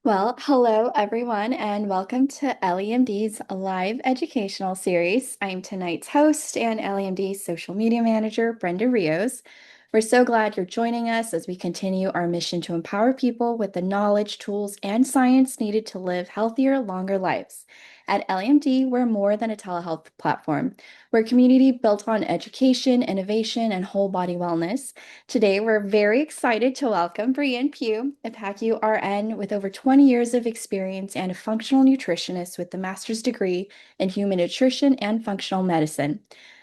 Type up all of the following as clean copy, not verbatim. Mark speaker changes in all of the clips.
Speaker 1: Well, hello everyone, and welcome to EllieMD's live educational series. I'm tonight's host and EllieMD's social media manager, Brenda Rios. We're so glad you're joining us as we continue our mission to empower people with the knowledge, tools, and science needed to live healthier, longer lives. At EllieMD, we're more than a telehealth platform. We're a community built on education, innovation, and whole body wellness. Today, we're very excited to welcome Brianne Pugh, a PACU RN with over 20 years of experience and a functional nutritionist with a master's degree in human nutrition and functional medicine.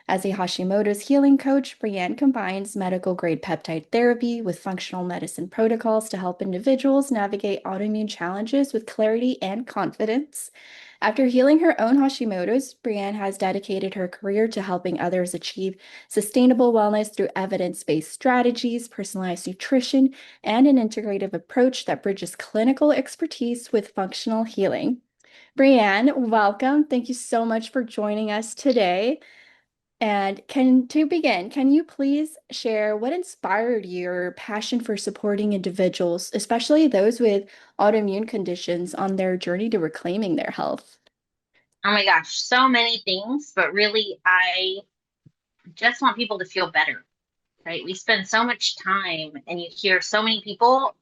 Speaker 1: As a Hashimoto's healing coach, Brianne combines medical grade peptide therapy with functional medicine protocols to help individuals navigate autoimmune challenges with clarity and confidence. After healing her own Hashimoto's, Brianne has dedicated her career to helping others achieve sustainable wellness through evidence-based strategies, personalized nutrition, and an integrative approach that bridges clinical expertise with functional healing. Brianne, welcome. Thank you so much for joining us today. And to begin, can you please share what inspired your passion for supporting individuals, especially those with autoimmune conditions, on their journey to reclaiming their health?
Speaker 2: Oh my gosh, so many things, but really, I just want people to feel better, right? We spend so much time, and you hear so many people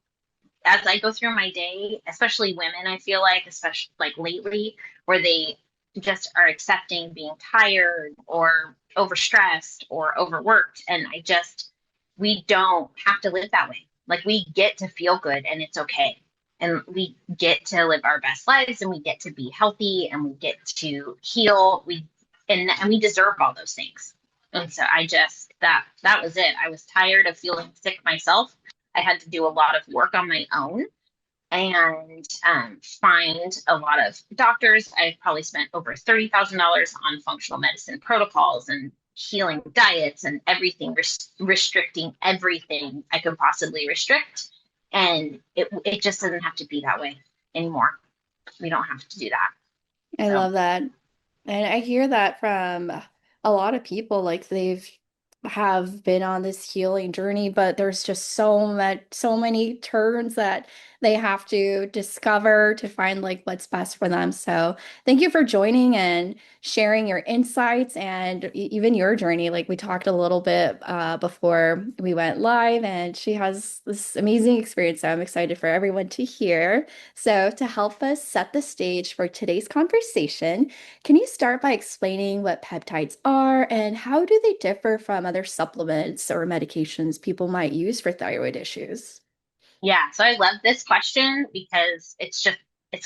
Speaker 2: as I go through my day, especially women, I feel like, especially like lately, where they just are accepting being tired or overstressed or overworked. And we don't have to live that way. Like, we get to feel good and it's okay. And we get to live our best lives and we get to be healthy and we get to heal. And we deserve all those things. And so that was it. I was tired of feeling sick myself. I had to do a lot of work on my own and find a lot of doctors. I probably spent over $30,000 on functional medicine protocols and healing diets and everything, restricting everything I could possibly restrict. And it just doesn't have to be that way anymore. We don't have to do that.
Speaker 1: I
Speaker 2: So
Speaker 1: love that. And I hear that from a lot of people, like they've have been on this healing journey, but there's just so many turns that they have to discover to find like what's best for them. So thank you for joining and sharing your insights and even your journey. Like we talked a little bit before we went live, and she has this amazing experience. So I'm excited for everyone to hear. So to help us set the stage for today's conversation, can you start by explaining what peptides are and how do they differ from other supplements or medications people might use for thyroid issues?
Speaker 2: yeah, so I love this question because it's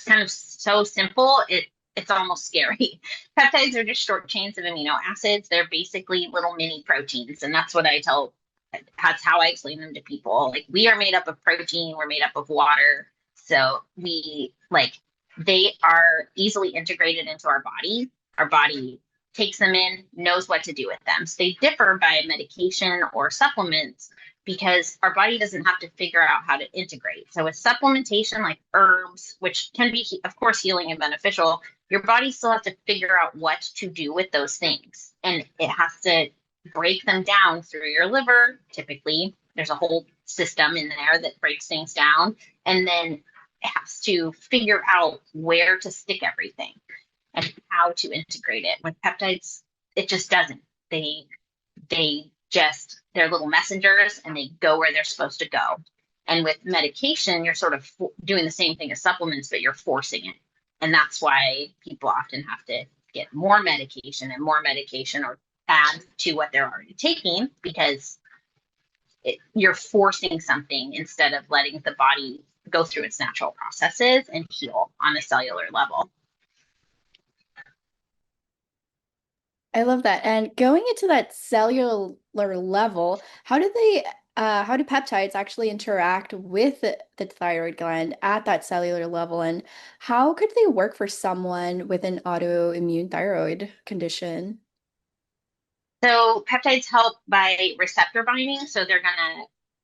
Speaker 2: kind of so simple. It's almost scary. Peptides are just short chains of amino acids. They're basically little mini proteins, and that's how I explain them to people. Like, we are made up of protein, we're made up of water. So they are easily integrated into our body. Our body takes them in, knows what to do with them. So they differ by medication or supplements because our body doesn't have to figure out how to integrate. So with supplementation like herbs, which can be, of course, healing and beneficial, your body still has to figure out what to do with those things. And it has to break them down through your liver. Typically, there's a whole system in there that breaks things down. And then it has to figure out where to stick everything and how to integrate it. With peptides, it just doesn't. They're little messengers and they go where they're supposed to go. And with medication, you're sort of doing the same thing as supplements, but you're forcing it. And that's why people often have to get more medication and more medication or add to what they're already taking because you're forcing something instead of letting the body go through its natural processes and heal on a cellular level.
Speaker 1: I love that. And going into that cellular level, how do peptides actually interact with the thyroid gland at that cellular level? And how could they work for someone with an autoimmune thyroid condition?
Speaker 2: So peptides help by receptor binding. So they're going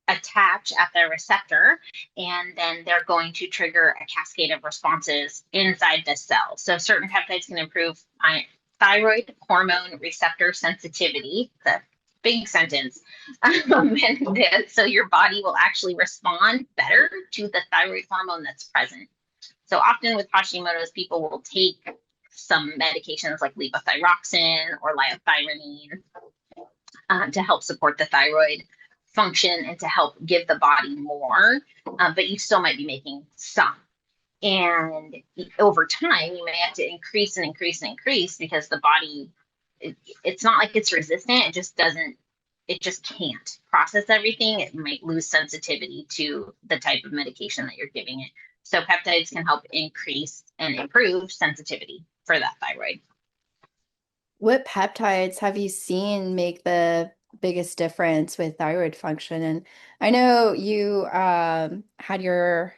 Speaker 2: to attach at the receptor, and then they're going to trigger a cascade of responses inside the cell. So certain peptides can improve thyroid hormone receptor sensitivity. It's a big sentence. So your body will actually respond better to the thyroid hormone that's present. So often with Hashimoto's, people will take some medications like levothyroxine or liothyronine to help support the thyroid function and to help give the body more, but you still might be making some. And over time, you may have to increase and increase and increase because the body, it's not like it's resistant. It just doesn't, it just can't process everything. It might lose sensitivity to the type of medication that you're giving it. So peptides can help increase and improve sensitivity for that thyroid.
Speaker 1: What peptides have you seen make the biggest difference with thyroid function? And I know you had your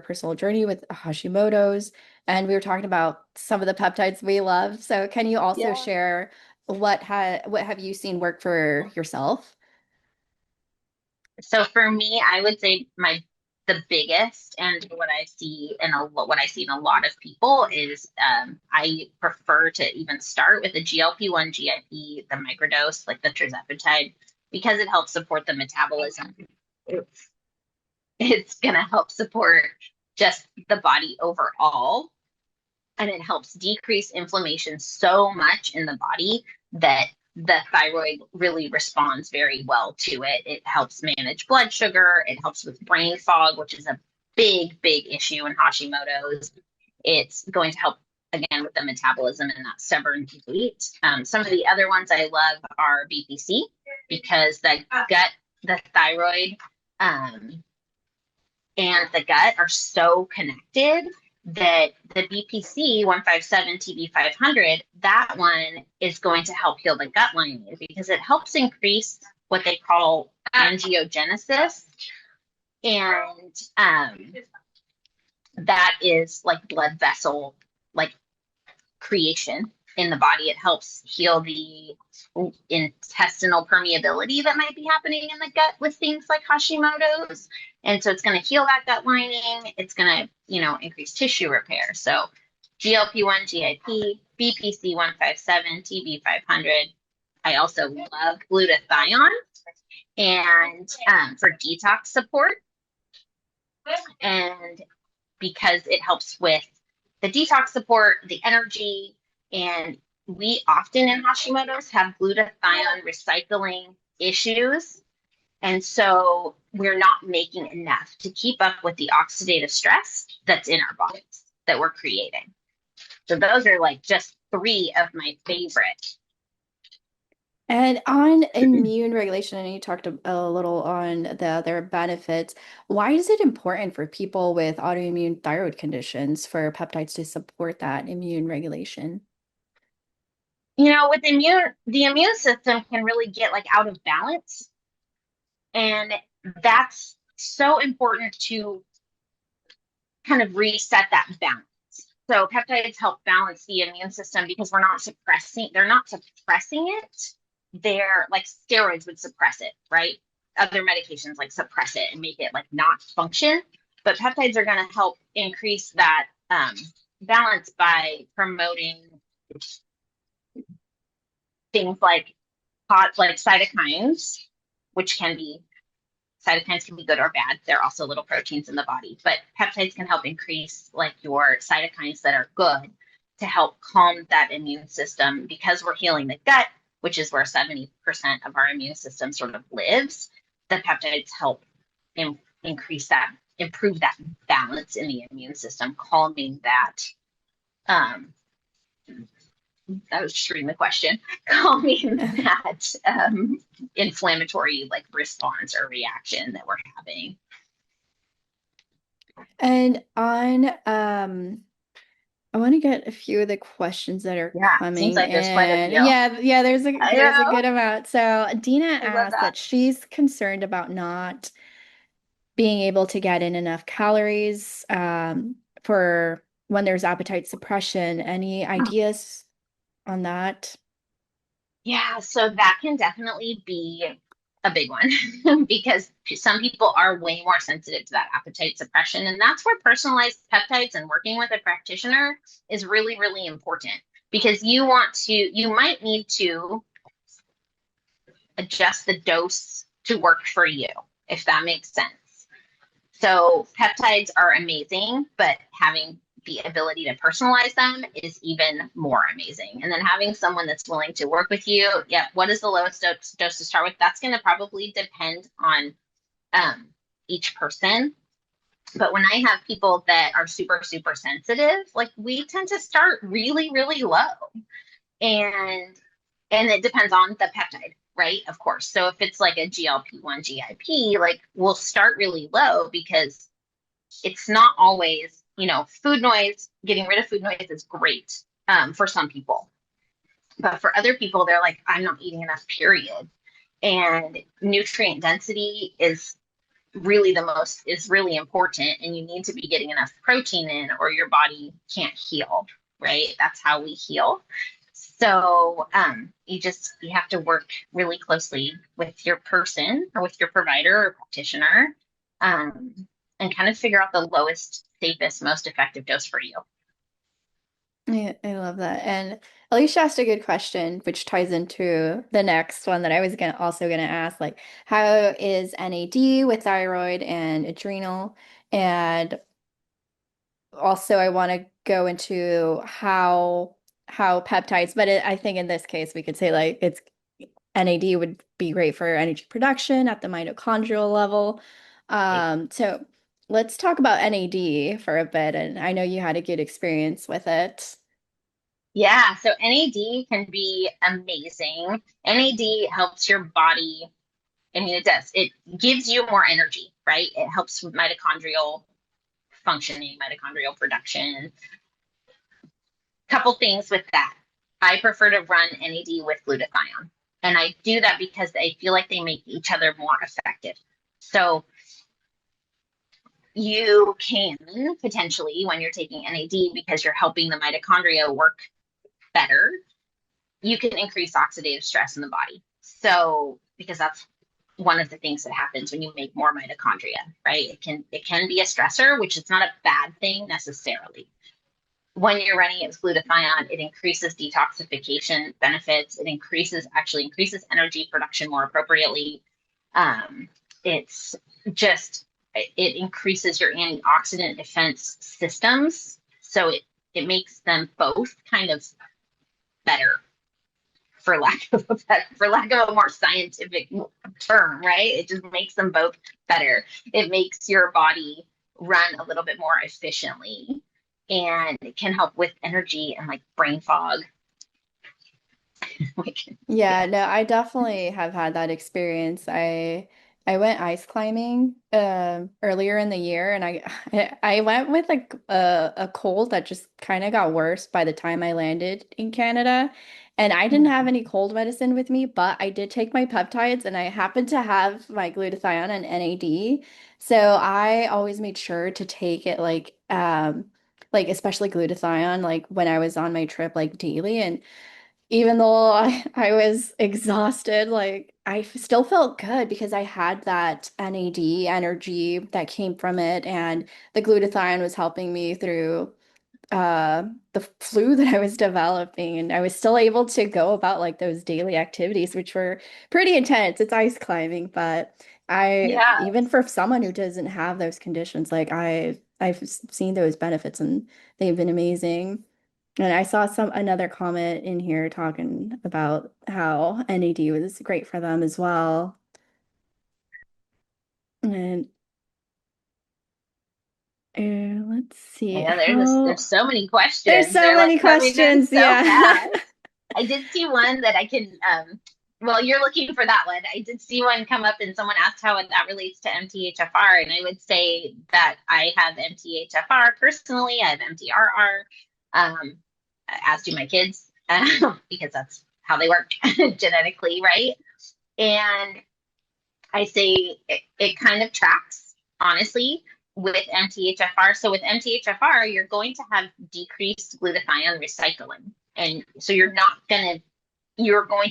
Speaker 1: personal journey with Hashimoto's, and we were talking about some of the peptides we love. So can you also
Speaker 2: Yeah.
Speaker 1: share what have you seen work for yourself?
Speaker 2: So for me, I would say the biggest and what I see in what I see in a lot of people is I prefer to even start with a GLP-1 GIP, the microdose, like the tirzepatide, because it helps support the metabolism. It's it's gonna help support just the body overall, and it helps decrease inflammation so much in the body that the thyroid really responds very well to it. It helps manage blood sugar. It helps with brain fog, which is a big, big issue in Hashimoto's. It's going to help again with the metabolism and that stubborn gait. Some of the other ones I love are BPC because the thyroid, um, and the gut are so connected that the BPC 157 TB 500, that one is going to help heal the gut lining because it helps increase what they call angiogenesis. And that is like blood vessel, like creation in the body. It helps heal the intestinal permeability that might be happening in the gut with things like Hashimoto's. And so it's going to heal that gut lining. It's going to, increase tissue repair. So GLP-1, GIP, BPC 157, TB 500. I also love glutathione and for detox support. And because it helps with the detox support, the energy, and we often in Hashimoto's have glutathione recycling issues. And so we're not making enough to keep up with the oxidative stress that's in our bodies that we're creating. So those are like just three of my favorite.
Speaker 1: And on immune regulation, and you talked a little on the other benefits. Why is it important for people with autoimmune thyroid conditions for peptides to support that immune regulation?
Speaker 2: With the immune system can really get like out of balance. And that's so important to kind of reset that balance. So peptides help balance the immune system because they're not suppressing it. They're like steroids would suppress it, right? Other medications like suppress it and make it like not function. But peptides are going to help increase that balance by promoting things like cytokines, which can be cytokines can be good or bad. They're also little proteins in the body, but peptides can help increase like your cytokines that are good to help calm that immune system because we're healing the gut, which is where 70% of our immune system sort of lives. The peptides help improve that balance in the immune system, calming that. I was just reading the question, calming that inflammatory like response or reaction that we're having.
Speaker 1: And on, I want to get a few of the questions that are
Speaker 2: Yeah, seems
Speaker 1: coming
Speaker 2: like there's quite a
Speaker 1: in.
Speaker 2: few.
Speaker 1: Yeah,
Speaker 2: I
Speaker 1: there's a
Speaker 2: know.
Speaker 1: good amount. So Dina
Speaker 2: I love
Speaker 1: asked
Speaker 2: that.
Speaker 1: that she's concerned about not being able to get in enough calories for when there's appetite suppression. Any ideas on that?
Speaker 2: Yeah, so that can definitely be a big one because some people are way more sensitive to that appetite suppression. And that's where personalized peptides and working with a practitioner is really, really important because you might need to adjust the dose to work for you, if that makes sense. So peptides are amazing, but having the ability to personalize them is even more amazing. And then having someone that's willing to work with you, yeah, what is the lowest dose to start with? That's going to probably depend on um, each person. But when I have people that are super, super sensitive, like we tend to start really, really low. And it depends on the peptide, right? Of course. So if it's like a GLP-1 GIP, like we'll start really low because it's not always, food noise, getting rid of food noise is great for some people. But for other people, they're like, I'm not eating enough, period. And nutrient density is really important. And you need to be getting enough protein in or your body can't heal, right? That's how we heal. So you have to work really closely with your person or with your provider or practitioner, um, and kind of figure out the lowest, safest, most effective dose for you.
Speaker 1: Yeah, I love that. And Alicia asked a good question, which ties into the next one that I was gonna ask, like how is NAD with thyroid and adrenal? And also I want to go into how peptides, but I think in this case we could say like it's NAD would be great for energy production at the mitochondrial level. So let's talk about NAD for a bit, and I know you had a good experience with it.
Speaker 2: Yeah, so NAD can be amazing. NAD helps your body. I mean, it does. It gives you more energy, right? It helps with mitochondrial functioning, mitochondrial production. Couple things with that. I prefer to run NAD with glutathione. And I do that because I feel like they make each other more effective. So you can potentially, when you're taking NAD, because you're helping the mitochondria work better, you can increase oxidative stress in the body. So, because that's one of the things that happens when you make more mitochondria, right? It can be a stressor, which is not a bad thing necessarily. When you're running it with glutathione, it increases detoxification benefits. It actually increases energy production more appropriately. It's just, it increases your antioxidant defense systems. So it makes them both kind of better for lack of a more scientific term, right? It just makes them both better. It makes your body run a little bit more efficiently and it can help with energy and like brain fog. like,
Speaker 1: Yeah, no, I definitely have had that experience. I went ice climbing earlier in the year, and I went with like a cold that just kind of got worse by the time I landed in Canada. And I didn't have any cold medicine with me, but I did take my peptides and I happened to have my glutathione and NAD. So I always made sure to take it like especially glutathione like when I was on my trip like daily. And even though I was exhausted, like still felt good because I had that NAD energy that came from it, and the glutathione was helping me through the flu that I was developing, and I was still able to go about like those daily activities, which were pretty intense. It's ice climbing, but I
Speaker 2: yeah.
Speaker 1: even for someone who doesn't have those conditions, like I've seen those benefits and they've been amazing. And I saw another comment in here talking about how NAD was great for them as well. And let's see
Speaker 2: I know there's
Speaker 1: how
Speaker 2: so many
Speaker 1: there's
Speaker 2: questions.
Speaker 1: so
Speaker 2: They're
Speaker 1: many
Speaker 2: like coming in
Speaker 1: questions.
Speaker 2: so
Speaker 1: Yeah.
Speaker 2: fast. I did see one that I can, well, you're looking for that one. I did see one come up and someone asked how that relates to MTHFR. And I would say that I have MTHFR personally. I have MTRR, um, as do my kids, because that's how they work genetically, right? And I say it kind of tracks, honestly, with MTHFR. So with MTHFR, you're going to have decreased glutathione recycling. And so you're going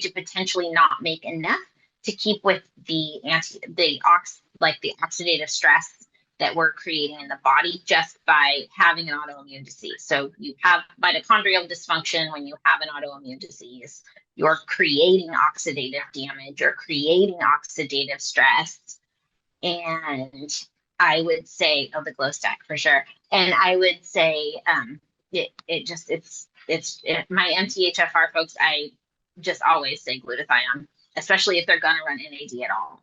Speaker 2: to potentially not make enough to keep with the oxidative stress that we're creating in the body just by having an autoimmune disease. So you have mitochondrial dysfunction when you have an autoimmune disease. You're creating oxidative damage, you're creating oxidative stress. And I would say, oh, the glow stack for sure. And I would say, it just, my MTHFR folks, I just always say glutathione, especially if they're going to run NAD at all.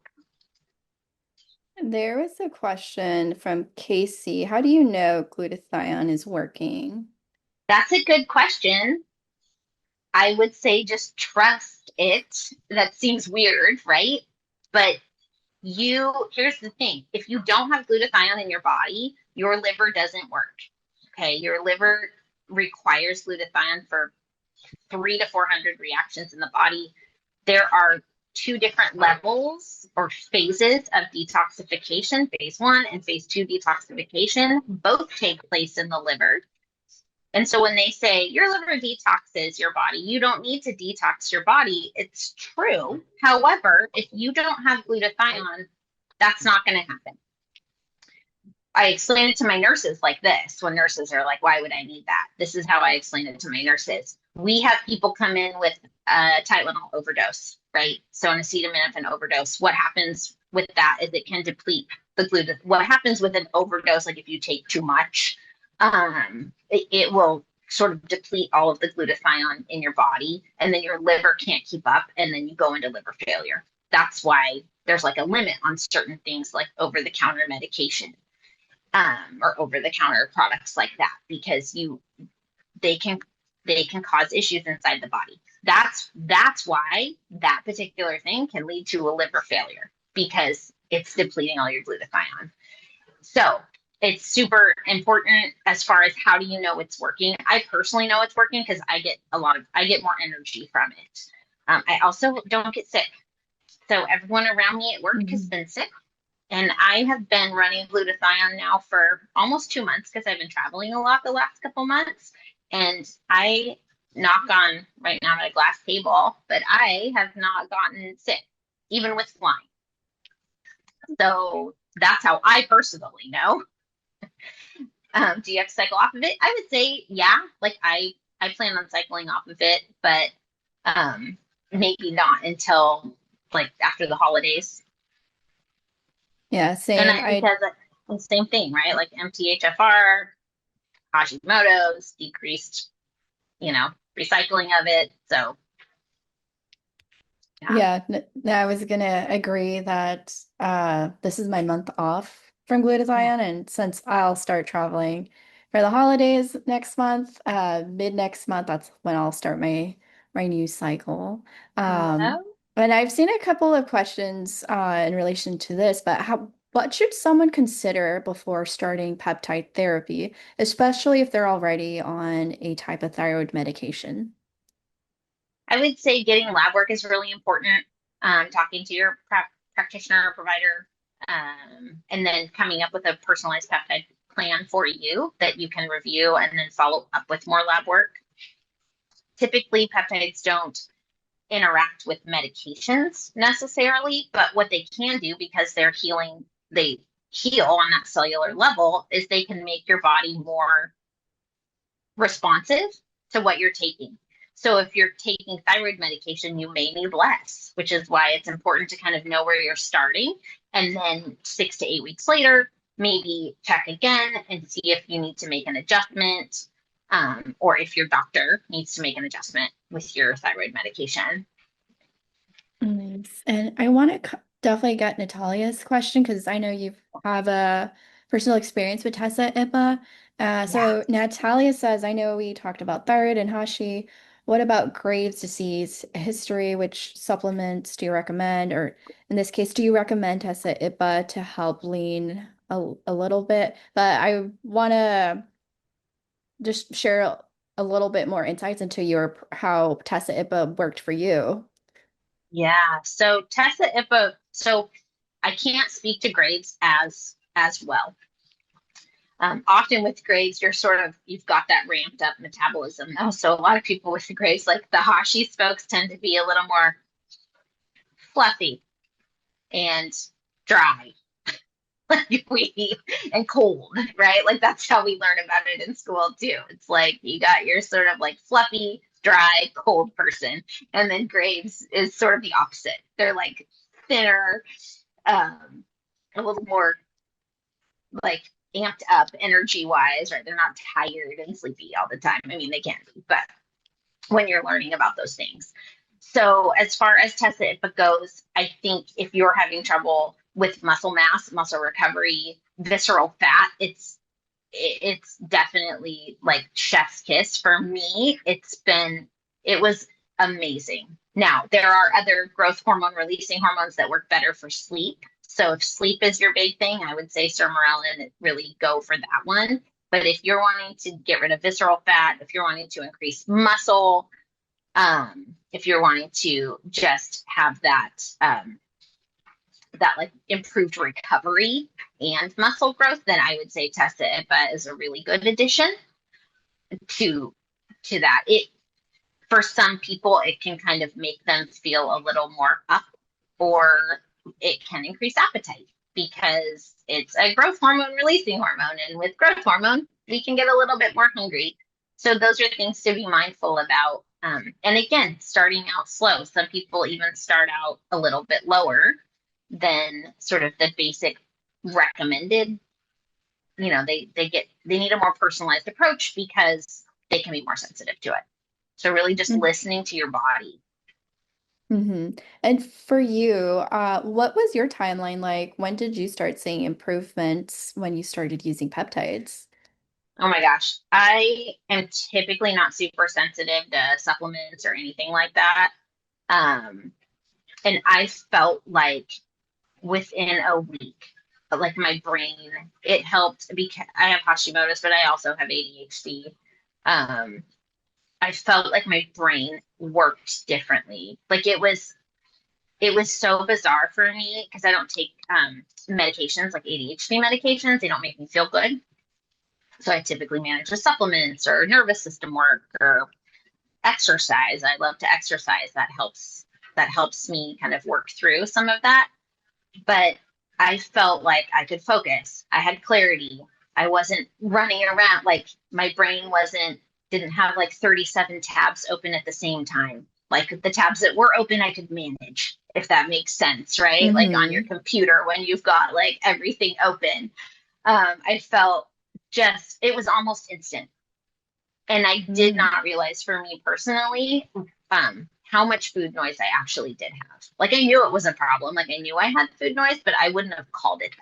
Speaker 1: There was a question from Casey. How do you know glutathione is working?
Speaker 2: That's a good question. I would say just trust it. That seems weird, right? But here's the thing. If you don't have glutathione in your body, your liver doesn't work. Okay. Your liver requires glutathione for 3 to 400 reactions in the body. There are two different levels or phases of detoxification, phase one and phase two detoxification. Both take place in the liver. And so when they say your liver detoxes your body, you don't need to detox your body. It's true. However, if you don't have glutathione, that's not going to happen. I explain it to my nurses like this when nurses are like, why would I need that? This is how I explain it to my nurses. We have people come in with a Tylenol overdose, right? So an acetaminophen overdose. What happens with that is it can deplete the glutathione. What happens with an overdose, like if you take too much, it will sort of deplete all of the glutathione in your body, and then your liver can't keep up, and then you go into liver failure. That's why there's like a limit on certain things like over-the-counter medication, or over-the-counter products like that, because they can cause issues inside the body. That's why that particular thing can lead to a liver failure, because it's depleting all your glutathione. So it's super important as far as how do you know it's working. I personally know it's working because I get more energy from it. I also don't get sick. So everyone around me at work has been sick. And I have been running glutathione now for almost 2 months because I've been traveling a lot the last couple months. And I knock on right now at a glass table, but I have not gotten sick, even with flying. So that's how I personally know. Do you have to cycle off of it? I would say, yeah. Like I plan on cycling off of it, but maybe not until like after the holidays.
Speaker 1: Yeah,
Speaker 2: And
Speaker 1: same.
Speaker 2: because the same thing, right? Like MTHFR, Hashimoto's, decreased, recycling of it. So yeah.
Speaker 1: Yeah, I was gonna agree that this is my month off from
Speaker 2: Yeah.
Speaker 1: glutathione, and since I'll start traveling for the holidays next month, mid next month, that's when I'll start my new cycle. Um,
Speaker 2: Well,
Speaker 1: and I've seen a couple of questions in relation to this, but what should someone consider before starting peptide therapy, especially if they're already on a type of thyroid medication?
Speaker 2: I would say getting lab work is really important. Talking to your practitioner or provider, and then coming up with a personalized peptide plan for you that you can review and then follow up with more lab work. Typically, peptides don't interact with medications necessarily, but what they can do, because they heal on that cellular level, is they can make your body more responsive to what you're taking. So if you're taking thyroid medication, you may need less, which is why it's important to kind of know where you're starting. And then 6 to 8 weeks later, maybe check again and see if you need to make an adjustment, or if your doctor needs to make an adjustment with your thyroid medication.
Speaker 1: Nice. And I want to definitely get Natalia's question because I know you have a personal experience with Tessa IPA.
Speaker 2: Yeah.
Speaker 1: So Natalia says, I know we talked about thyroid and Hashi. What about Graves' disease history? Which supplements do you recommend? Or in this case, do you recommend Tessa IPA to help lean a little bit? But I want to just share a little bit more insights into your how Tessa IPA worked for you.
Speaker 2: Yeah. So Tessa IPA, so I can't speak to Graves as well. Often with Graves, you've got that ramped up metabolism though. So a lot of people with the Graves, like the Hashis folks, tend to be a little more fluffy and dry, like we and cold, right? Like that's how we learn about it in school too. It's like you got your sort of like fluffy, dry, cold person, and then Graves is sort of the opposite. They're like thinner, a little more like amped up energy wise, right? They're not tired and sleepy all the time. I mean, they can be, but when you're learning about those things. So as far as Tessa IPA goes, I think if you're having trouble with muscle mass, muscle recovery, visceral fat, it's definitely like chef's kiss for me. It was amazing. Now, there are other growth hormone releasing hormones that work better for sleep. So if sleep is your big thing, I would say sermorelin, really go for that one. But if you're wanting to get rid of visceral fat, if you're wanting to increase muscle, if you're wanting to just have that like improved recovery and muscle growth, then I would say Tessa IPA is a really good addition to that. It for some people it can kind of make them feel a little more up, or it can increase appetite because it's a growth hormone releasing hormone, and with growth hormone we can get a little bit more hungry. So those are things to be mindful about. And again, starting out slow. Some people even start out a little bit lower than sort of the basic recommended. They need a more personalized approach because they can be more sensitive to it. So really just listening to your body.
Speaker 1: Mm-hmm. And for you, what was your timeline like? When did you start seeing improvements when you started using peptides?
Speaker 2: Oh my gosh. I am typically not super sensitive to supplements or anything like that. Um, and I felt like within a week, like my brain, it helped because I have Hashimoto's, but I also have ADHD. Um, I felt like my brain worked differently. Like it was so bizarre for me because I don't take medications like ADHD medications. They don't make me feel good. So I typically manage with supplements or nervous system work or exercise. I love to exercise. That helps me kind of work through some of that. But I felt like I could focus. I had clarity. I wasn't running around like my brain wasn't didn't have like 37 tabs open at the same time. Like the tabs that were open, I could manage, if that makes sense, right? Like on your
Speaker 1: Mm-hmm.
Speaker 2: computer when you've got like everything open. I felt it was almost instant. And I did
Speaker 1: Mm-hmm.
Speaker 2: not realize for me personally, how much food noise I actually did have. Like I knew it was a problem. Like I knew I had food noise, but I wouldn't have called it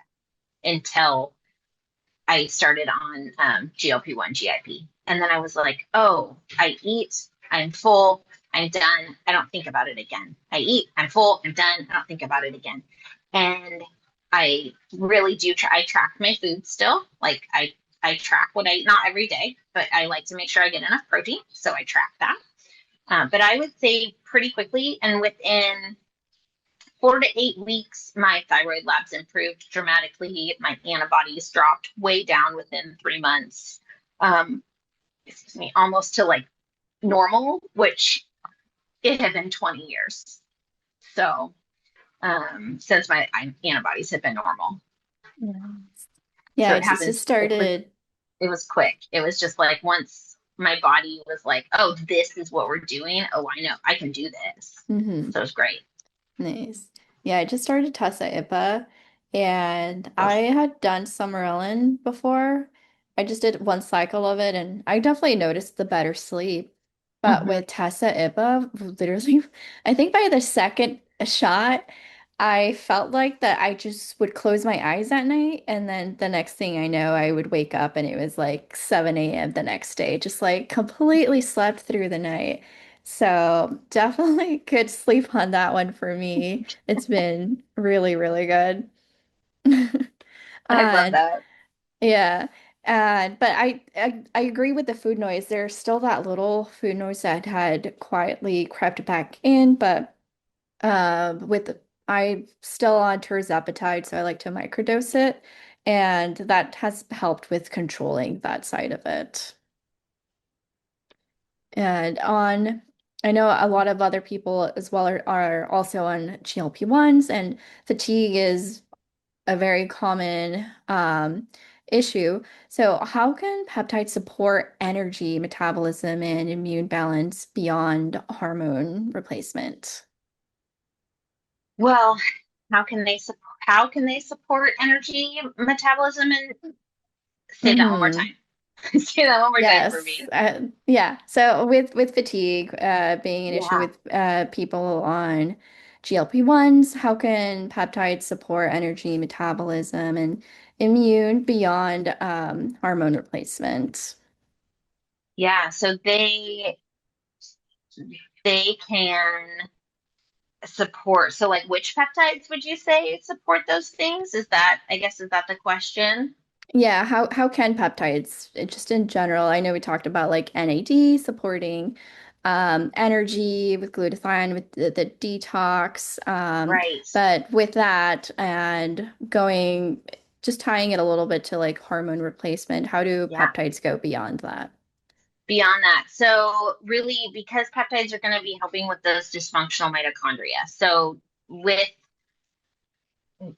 Speaker 2: until I started on GLP-1 GIP. And then I was like, oh, I eat, I'm full, I'm done. I don't think about it again. I eat, I'm full, I'm done. I don't think about it again. And I really do I track my food still. Like I track what I eat, not every day, but I like to make sure I get enough protein. So I track that. But I would say pretty quickly, and within 4 to 8 weeks, my thyroid labs improved dramatically. My antibodies dropped way down within 3 months. Um, excuse me, almost to like normal, which it had been 20 years. So since my antibodies had been normal,
Speaker 1: Nice.
Speaker 2: so
Speaker 1: Yeah,
Speaker 2: it
Speaker 1: just
Speaker 2: happened. It was
Speaker 1: started.
Speaker 2: it was quick. It was just like once my body was like, "Oh, this is what we're doing. Oh, I know I can do this."
Speaker 1: Mm-hmm.
Speaker 2: So it was great.
Speaker 1: Nice. Yeah, I just started Tessa IPA and I had done Summerlin before. I just did one cycle of it and I definitely noticed the better sleep. But
Speaker 2: Mm-hmm.
Speaker 1: with Tessa IPA, literally, I think by the second shot, I felt like that I just would close my eyes at night and then the next thing I know, I would wake up and it was like 7 a.m. the next day, just like completely slept through the night. So definitely good sleep on that one for me. It's been really, really good.
Speaker 2: I love
Speaker 1: And
Speaker 2: that.
Speaker 1: yeah, and but I agree with the food noise. There's still that little food noise that had quietly crept back in, but with I'm still on tirzepatide, so I like to microdose it, and that has helped with controlling that side of it. And I know a lot of other people as well are also on GLP-1s, and fatigue is a very common issue. So, how can peptides support energy, metabolism, and immune balance beyond hormone replacement?
Speaker 2: Well, how can they support energy metabolism? And say that one more
Speaker 1: Hmm.
Speaker 2: time. Say that one more time for
Speaker 1: Yes.
Speaker 2: me.
Speaker 1: Yeah. So with fatigue being an issue
Speaker 2: Yeah.
Speaker 1: with people on GLP-1s, how can peptides support energy metabolism and immune beyond hormone replacement?
Speaker 2: Yeah. So they can support. So like which peptides would you say support those things? Is that the question?
Speaker 1: Yeah, how can peptides, just in general, I know we talked about like NAD supporting energy with glutathione with the detox,
Speaker 2: Right.
Speaker 1: but with that and going just tying it a little bit to like hormone replacement, how do
Speaker 2: Yeah.
Speaker 1: peptides go beyond that?
Speaker 2: Beyond that. So really because peptides are going to be helping with those dysfunctional mitochondria. So with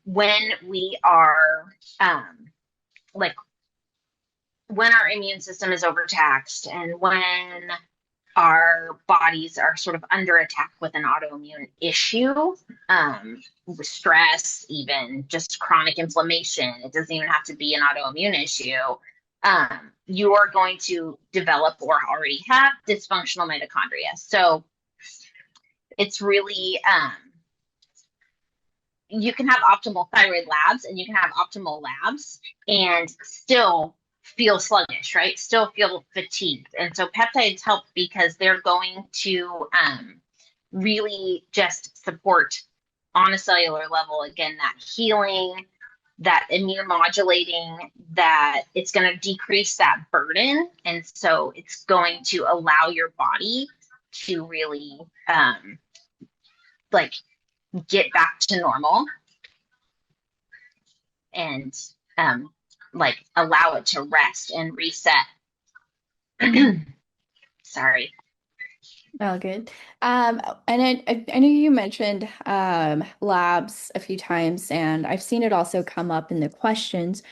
Speaker 2: when we are like when our immune system is overtaxed and when our bodies are sort of under attack with an autoimmune issue, with stress, even just chronic inflammation. It doesn't even have to be an autoimmune issue. You are going to develop or already have dysfunctional mitochondria. So it's really, you can have optimal thyroid labs and you can have optimal labs and still feel sluggish, right? Still feel fatigued. And so peptides help because they're going to really just support on a cellular level, again, that healing, that immune modulating, that it's going to decrease that burden. And so it's going to allow your body to really like get back to normal and um, like allow it to rest and reset. Sorry.
Speaker 1: Oh, good. And I know you mentioned labs a few times, and I've seen it also come up in the questions.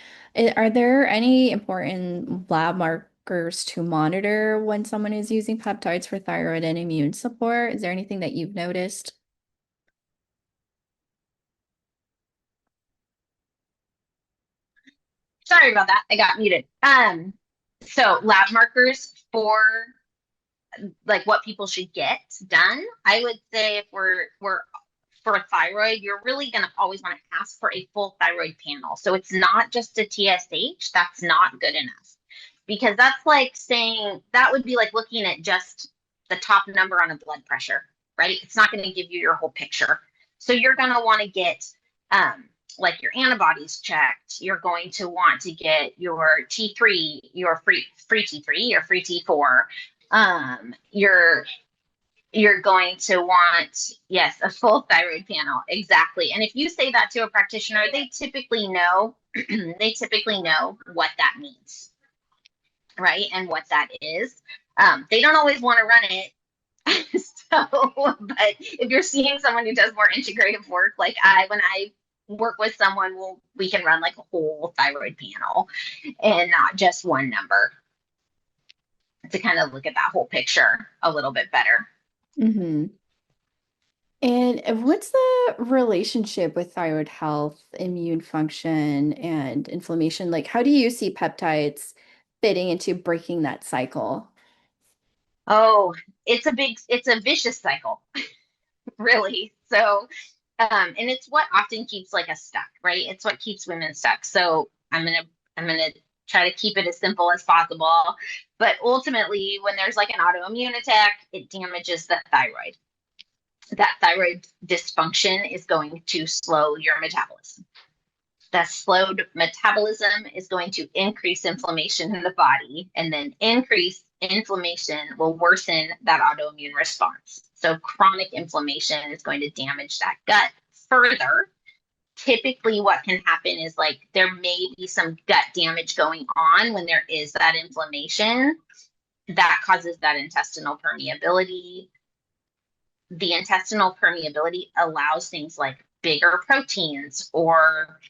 Speaker 1: Are there any important lab markers to monitor when someone is using peptides for thyroid and immune support? Is there anything that you've noticed?
Speaker 2: Sorry about that. I got muted. So lab markers for like what people should get done. I would say if we're for thyroid, you're really going to always want to ask for a full thyroid panel. So it's not just a TSH. That's not good enough because that's like saying that would be like looking at just the top number on a blood pressure, right? It's not going to give you your whole picture. So you're going to want to get um, like your antibodies checked. You're going to want to get your T3, your free T3, your free T4. You're going to want, yes, a full thyroid panel. Exactly. And if you say that to a practitioner, they typically know, they typically know what that means, right? And what that is. They don't always want to run it. So, but if you're seeing someone who does more integrative work, like when I work with someone, we can run like a whole thyroid panel and not just one number to kind of look at that whole picture a little bit better.
Speaker 1: Hmm. And what's the relationship with thyroid health, immune function, and inflammation? Like, how do you see peptides fitting into breaking that cycle?
Speaker 2: Oh, it's a vicious cycle, really. So, and it's what often keeps like us stuck, right? It's what keeps women stuck. So I'm gonna try to keep it as simple as possible. But ultimately, when there's like an autoimmune attack, it damages the thyroid. That thyroid dysfunction is going to slow your metabolism. That slowed metabolism is going to increase inflammation in the body, and then increased inflammation will worsen that autoimmune response. So, chronic inflammation is going to damage that gut further. Typically, what can happen is like there may be some gut damage going on when there is that inflammation that causes that intestinal permeability. The intestinal permeability allows things like bigger proteins or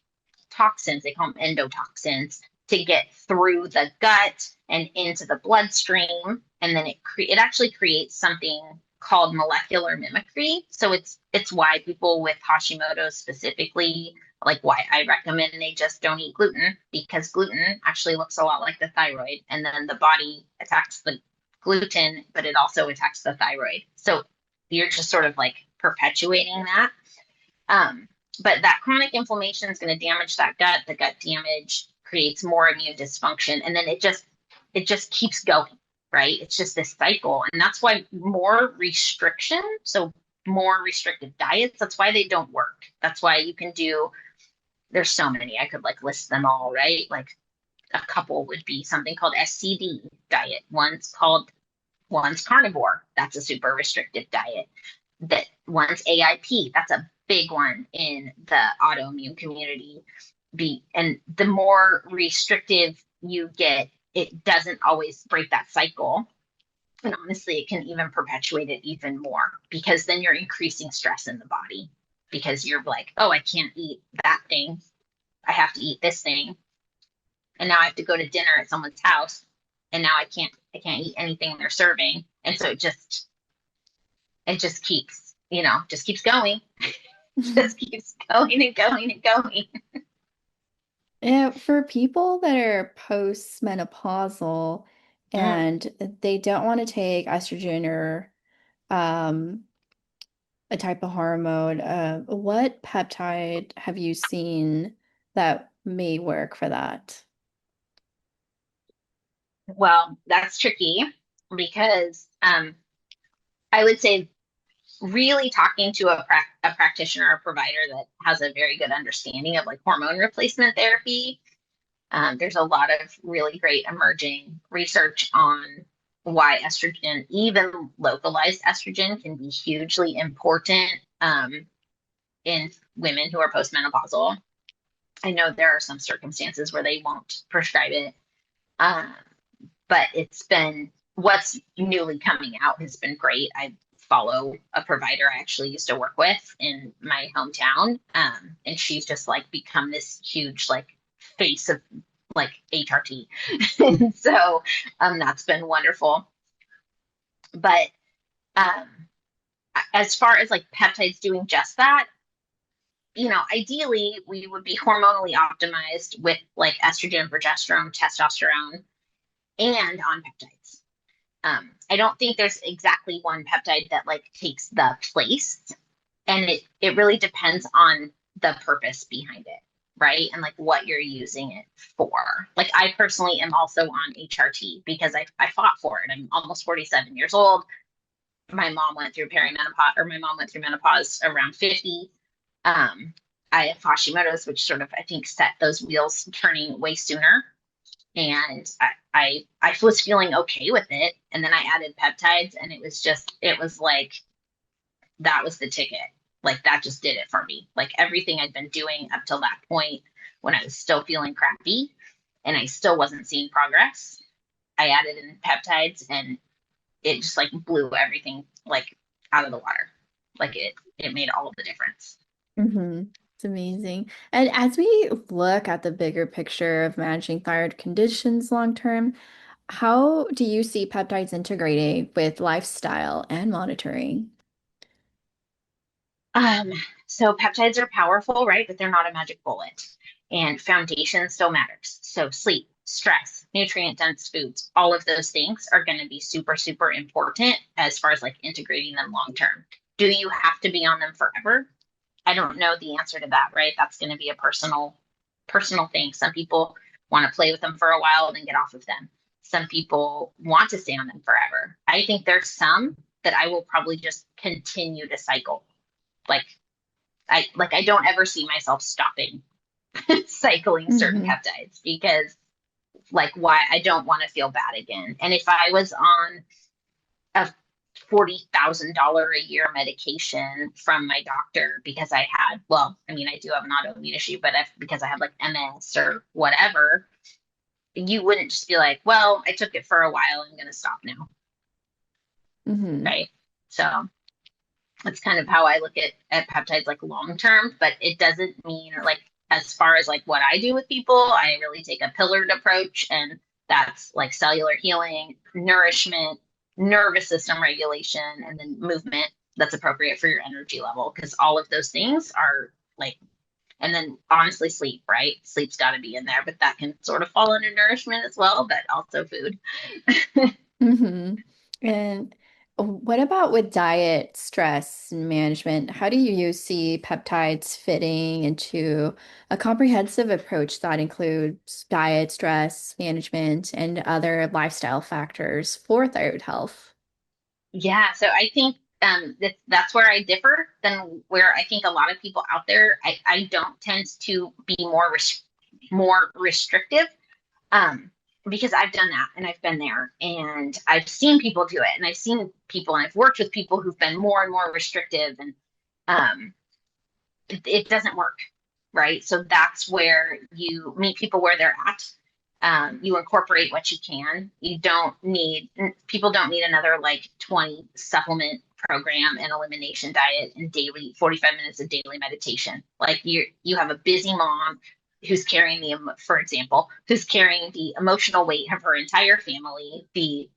Speaker 2: toxins, they call them endotoxins, to get through the gut and into the bloodstream. And then it actually creates something. called molecular mimicry. So it's why people with Hashimoto's specifically, like why I recommend they just don't eat gluten, because gluten actually looks a lot like the thyroid, and then the body attacks the gluten, but it also attacks the thyroid. So you're just sort of like perpetuating that. Um, but that chronic inflammation is going to damage that gut. The gut damage creates more immune dysfunction, and then it just keeps going, right? It's just this cycle, and that's why more restriction, so more restrictive diets, that's why they don't work. That's why you can do. There's so many I could like list them all, right? Like a couple would be something called SCD diet. One's carnivore. That's a super restrictive diet. That one's AIP. That's a big one in the autoimmune community. And the more restrictive you get, it doesn't always break that cycle. And honestly, it can even perpetuate it even more because then you're increasing stress in the body because you're like, oh, I can't eat that thing. I have to eat this thing. And now I have to go to dinner at someone's house. And now I can't eat anything they're serving. And so it just keeps, just keeps going, just keeps going and going and going.
Speaker 1: Yeah, for people that are post-menopausal
Speaker 2: Mm.
Speaker 1: and they don't want to take estrogen or um, a type of hormone, what peptide have you seen that may work for that?
Speaker 2: Well, that's tricky because I would say really talking to a practitioner or provider that has a very good understanding of like hormone replacement therapy. There's a lot of really great emerging research on why estrogen, even localized estrogen, can be hugely important in women who are postmenopausal. I know there are some circumstances where they won't prescribe it, um, but it's been what's newly coming out has been great. I follow a provider I actually used to work with in my hometown, and she's just like become this huge like face of like HRT. And so that's been wonderful. But um, as far as like peptides doing just that, ideally we would be hormonally optimized with like estrogen, progesterone, testosterone, and on peptides. I don't think there's exactly one peptide that like takes the place, and it really depends on the purpose behind it, right? And like what you're using it for. Like I personally am also on HRT because I fought for it. I'm almost 47 years old. My mom went through perimenopause, or my mom went through menopause around 50. Um, I have Hashimoto's, which sort of I think set those wheels turning way sooner, and I was feeling okay with it. And then I added peptides, and it was like that was the ticket. Like that just did it for me. Like everything I'd been doing up till that point when I was still feeling crappy and I still wasn't seeing progress, I added in peptides and it just like blew everything like out of the water. Like it made all of the difference.
Speaker 1: Hmm. It's amazing. And as we look at the bigger picture of managing thyroid conditions long term, how do you see peptides integrating with lifestyle and monitoring?
Speaker 2: Um, so peptides are powerful, right? But they're not a magic bullet. And foundation still matters. So sleep, stress, nutrient dense foods, all of those things are going to be super, super important as far as like integrating them long term. Do you have to be on them forever? I don't know the answer to that, right? That's going to be a personal thing. Some people want to play with them for a while and then get off of them. Some people want to stay on them forever. I think there's some that I will probably just continue to cycle. Like I don't ever see myself stopping cycling certain
Speaker 1: Hmm.
Speaker 2: peptides because like why I don't want to feel bad again. And if I was on a $40,000 a year medication from my doctor because I had, well, I mean, I do have an autoimmune issue, but because I had like MS or whatever, you wouldn't just be like, well, I took it for a while, I'm going to stop now.
Speaker 1: Hmm.
Speaker 2: Right. So that's kind of how I look at peptides like long term, but it doesn't mean like as far as like what I do with people, I really take a pillared approach, and that's like cellular healing, nourishment, nervous system regulation, and then movement that's appropriate for your energy level. Because all of those things are like, and then honestly, sleep, right? Sleep's got to be in there, but that can sort of fall under nourishment as well, but also food.
Speaker 1: hmm And what about with diet, stress management? How do you see peptides fitting into a comprehensive approach that includes diet, stress management, and other lifestyle factors for thyroid health?
Speaker 2: Yeah, so I think that's where I differ than where I think a lot of people out there. I don't tend to be more restrictive, um, because I've done that and I've been there and I've seen people do it and I've seen people and I've worked with people who've been more and more restrictive, and um, it doesn't work, right? So that's where you meet people where they're at. You incorporate what you can. You don't need, people don't need another like 20 supplement program and elimination diet and daily 45 minutes of daily meditation. Like you have a busy mom who's carrying for example, who's carrying the emotional weight of her entire family, the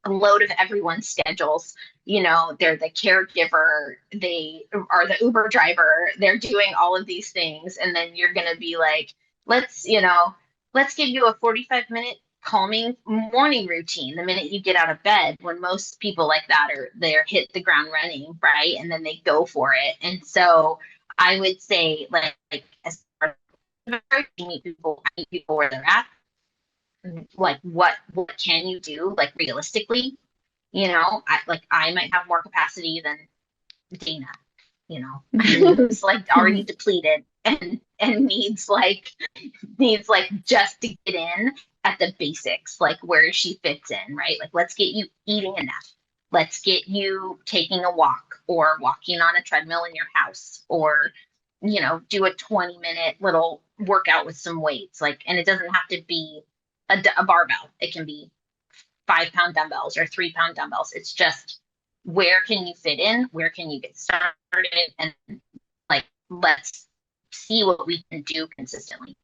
Speaker 2: load of everyone's schedules. They're the caregiver, they are the Uber driver, they're doing all of these things. And then you're going to be like, let's give you a 45-minute calming morning routine the minute you get out of bed, when most people like that they're hit the ground running, right? And then they go for it. And so I would say, like as far as I meet people where they're at, like what can you do, like realistically. I might have more capacity than Dana,
Speaker 1: hmm
Speaker 2: who's like already depleted and needs like just to get in at the basics, like where she fits in, right? Like, let's get you eating enough. Let's get you taking a walk or walking on a treadmill in your house, or do a 20-minute little workout with some weights. Like, and it doesn't have to be a barbell. It can be 5-pound dumbbells or 3-pound dumbbells. It's just, where can you fit in? Where can you get started? And like, let's see what we can do consistently.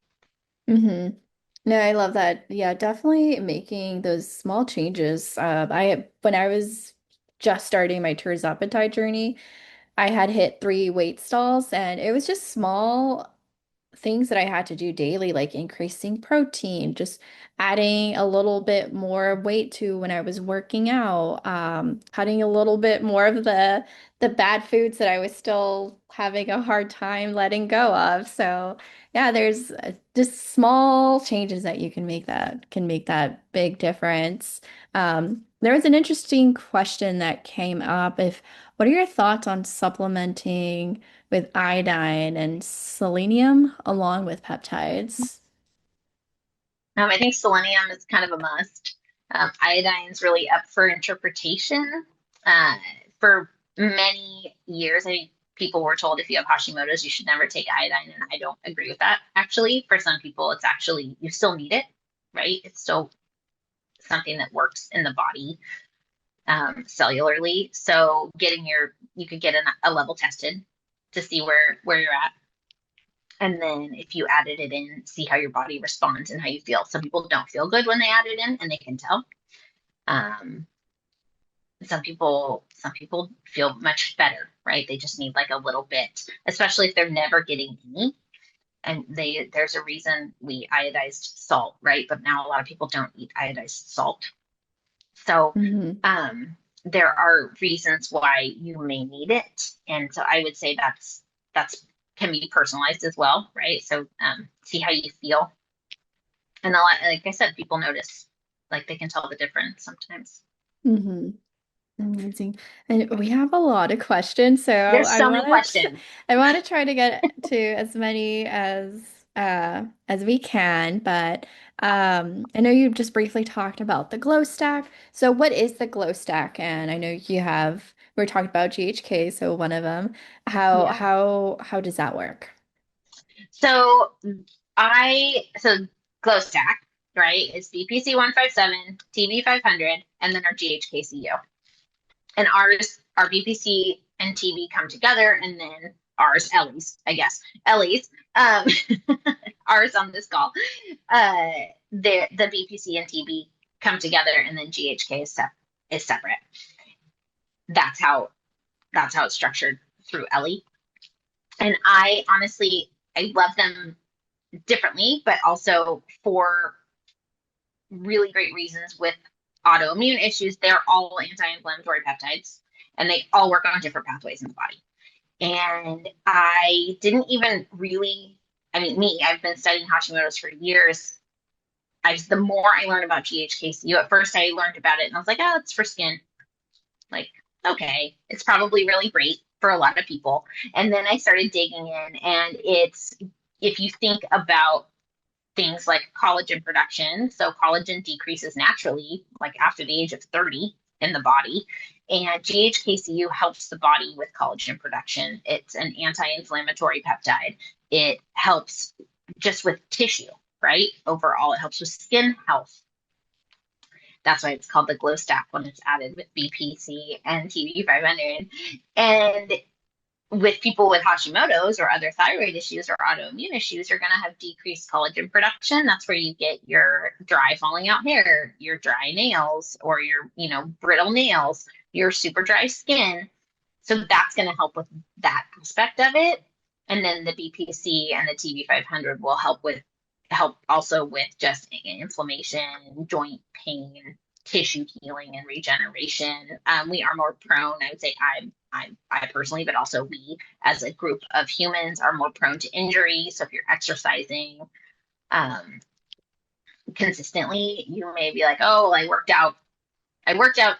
Speaker 1: hmm No, I love that. Yeah, definitely making those small changes. When I was just starting my tirzepatide journey, I had hit 3 weight stalls, and it was just small things that I had to do daily, like increasing protein, just adding a little bit more weight to when I was working out, cutting a little bit more of the bad foods that I was still having a hard time letting go of. So yeah, there's just small changes that you can make that big difference. There was an interesting question that came up. What are your thoughts on supplementing with iodine and selenium along with peptides?
Speaker 2: I think selenium is kind of a must. Iodine's really up for interpretation. Uh, for many years, people were told if you have Hashimoto's, you should never take iodine, and I don't agree with that. Actually, for some people, it's actually, you still need it, right? It's still something that works in the body, cellularly. So you could get a level tested to see where you're at. And then if you added it in, see how your body responds and how you feel. Some people don't feel good when they add it in, and they can tell. Um, some people feel much better, right? They just need like a little bit, especially if they're never getting any. And there's a reason we iodized salt, right? But now a lot of people don't eat iodized salt. So
Speaker 1: hmm
Speaker 2: there are reasons why you may need it. And so I would say that's can be personalized as well, right? So see how you feel. And a lot, like I said, people notice, like they can tell the difference sometimes.
Speaker 1: hmm Amazing. And we have a lot of questions, so
Speaker 2: There's so many questions.
Speaker 1: I want to try to get to as many as we can, but I know you just briefly talked about the glow stack. So what is the glow stack? And I know we're talking about GHK, so one of them.
Speaker 2: Yeah.
Speaker 1: How does that work?
Speaker 2: So so glow stack, right? It's BPC 157, TB 500, and then our GHKCU. And our BPC and TB come together, and then Ellie's, I guess. Ellie's, ours on this call. Uh, the BPC and TB come together, and then GHK is separate. is separate. That's how it's structured through Ellie. And I honestly, I love them differently, but also for really great reasons with autoimmune issues. They're all anti-inflammatory peptides, and they all work on different pathways in the body. And I didn't even really, I mean, I've been studying Hashimoto's for years. The more I learned about GHKCU, at first I learned about it and I was like, oh, it's for skin. Like, okay, it's probably really great for a lot of people. And then I started digging in, and if you think about things like collagen production. So collagen decreases naturally, like after the age of 30 in the body. And GHKCU helps the body with collagen production. It's an anti-inflammatory peptide. It helps just with tissue, right? Overall, it helps with skin health. That's why it's called the glow stack when it's added with BPC and TV500. And with people with Hashimoto's or other thyroid issues or autoimmune issues, you're going to have decreased collagen production. That's where you get your dry falling out hair, your dry nails, or your, brittle nails, your super dry skin. So that's going to help with that aspect of it. And then the BPC and the TV500 will help also with just inflammation, joint pain, tissue healing, and regeneration. We are more prone, I would say, I personally, but also we as a group of humans are more prone to injury. So if you're exercising um, consistently, you may be like, oh, I worked out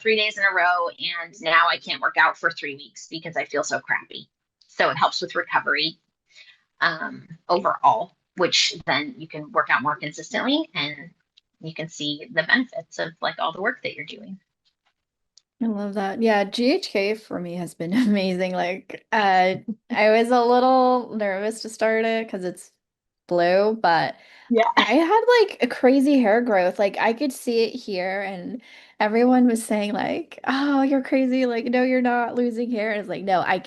Speaker 2: 3 days in a row, and now I can't work out for 3 weeks because I feel so crappy. So it helps with recovery overall, which then you can work out more consistently and you can see the benefits of like all the work that you're doing.
Speaker 1: I love that. Yeah, GHK for me has been amazing. I was a little nervous to start it because it's blue, but
Speaker 2: Yeah.
Speaker 1: I had like a crazy hair growth. Like I could see it here, and everyone was saying like, "Oh, you're crazy." Like, no, you're not losing hair. And it's like, no, I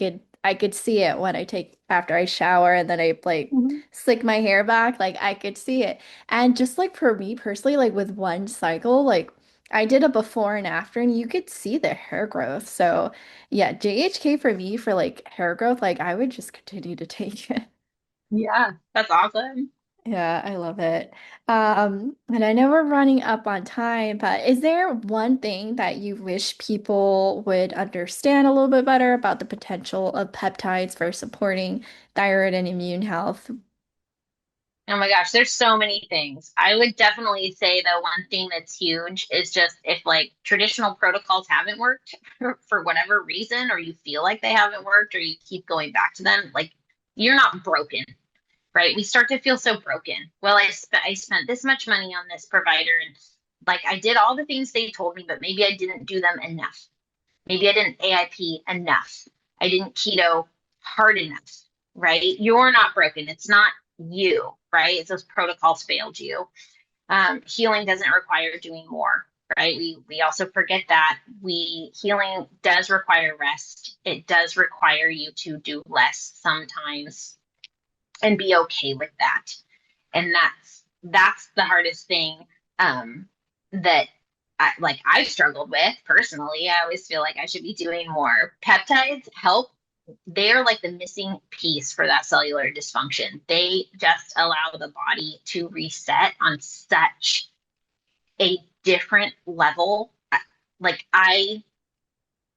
Speaker 1: could see it when I take after I shower and then I like
Speaker 2: Mhm.
Speaker 1: slick my hair back. Like I could see it. And just like for me personally, like with one cycle, like I did a before and after, and you could see the hair growth. So yeah, JHK for me for like hair growth, like I would just continue to take it.
Speaker 2: Yeah, that's awesome.
Speaker 1: Yeah, I love it. And I know we're running up on time, but is there one thing that you wish people would understand a little bit better about the potential of peptides for supporting thyroid and immune health?
Speaker 2: Oh my gosh, there's so many things. I would definitely say the one thing that's huge is just if like traditional protocols haven't worked for whatever reason, or you feel like they haven't worked, or you keep going back to them, like you're not broken, right? We start to feel so broken. Well, I spent this much money on this provider, and like I did all the things they told me, but maybe I didn't do them enough. Maybe I didn't AIP enough. I didn't keto hard enough, right? You're not broken. It's not you, right? It's those protocols failed you. Healing doesn't require doing more, right? We also forget that healing does require rest. It does require you to do less sometimes and be okay with that. And that's the hardest thing that I've struggled with personally. I always feel like I should be doing more. Peptides help. They're like the missing piece for that cellular dysfunction. They just allow the body to reset on such a different level. Like I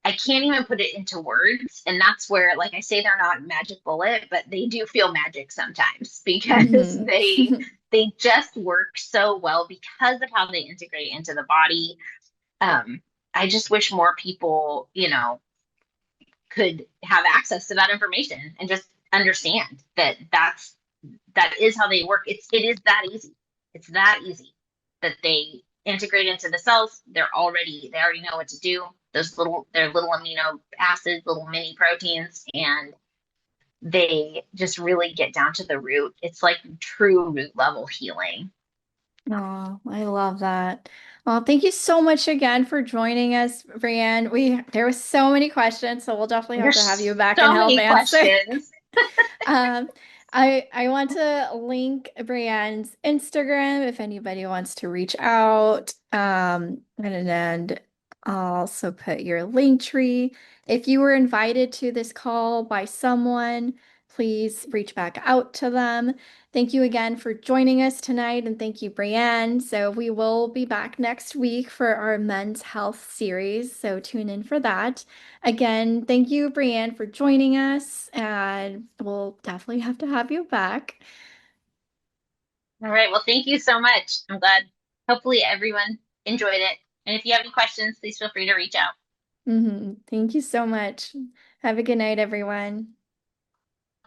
Speaker 2: can't even put it into words. And that's where, like I say, they're not a magic bullet, but they do feel magic sometimes because
Speaker 1: Hmm.
Speaker 2: they just work so well because of how they integrate into the body. Um, I just wish more people, could have access to that information and just understand that that is how they work. It is that easy. It's that easy that they integrate into the cells. They already know what to do. They're little amino acids, little mini proteins, and they just really get down to the root. It's like true root level healing.
Speaker 1: Oh, I love that. Well, thank you so much again for joining us, Brianne. There was so many questions, so we'll definitely have to have you
Speaker 2: There's
Speaker 1: back and
Speaker 2: so
Speaker 1: help
Speaker 2: many
Speaker 1: answer.
Speaker 2: questions.
Speaker 1: Um, I want to link Brianne's Instagram if anybody wants to reach out. And then I'll also put your link tree. If you were invited to this call by someone, please reach back out to them. Thank you again for joining us tonight, and thank you, Brianne. So we will be back next week for our men's health series, so tune in for that. Again, thank you, Brianne, for joining us, and we'll definitely have to have you back.
Speaker 2: All right. Well, thank you so much. I'm glad. Hopefully, everyone enjoyed it. And if you have any questions, please feel free to reach out.
Speaker 1: Thank you so much. Have a good night, everyone.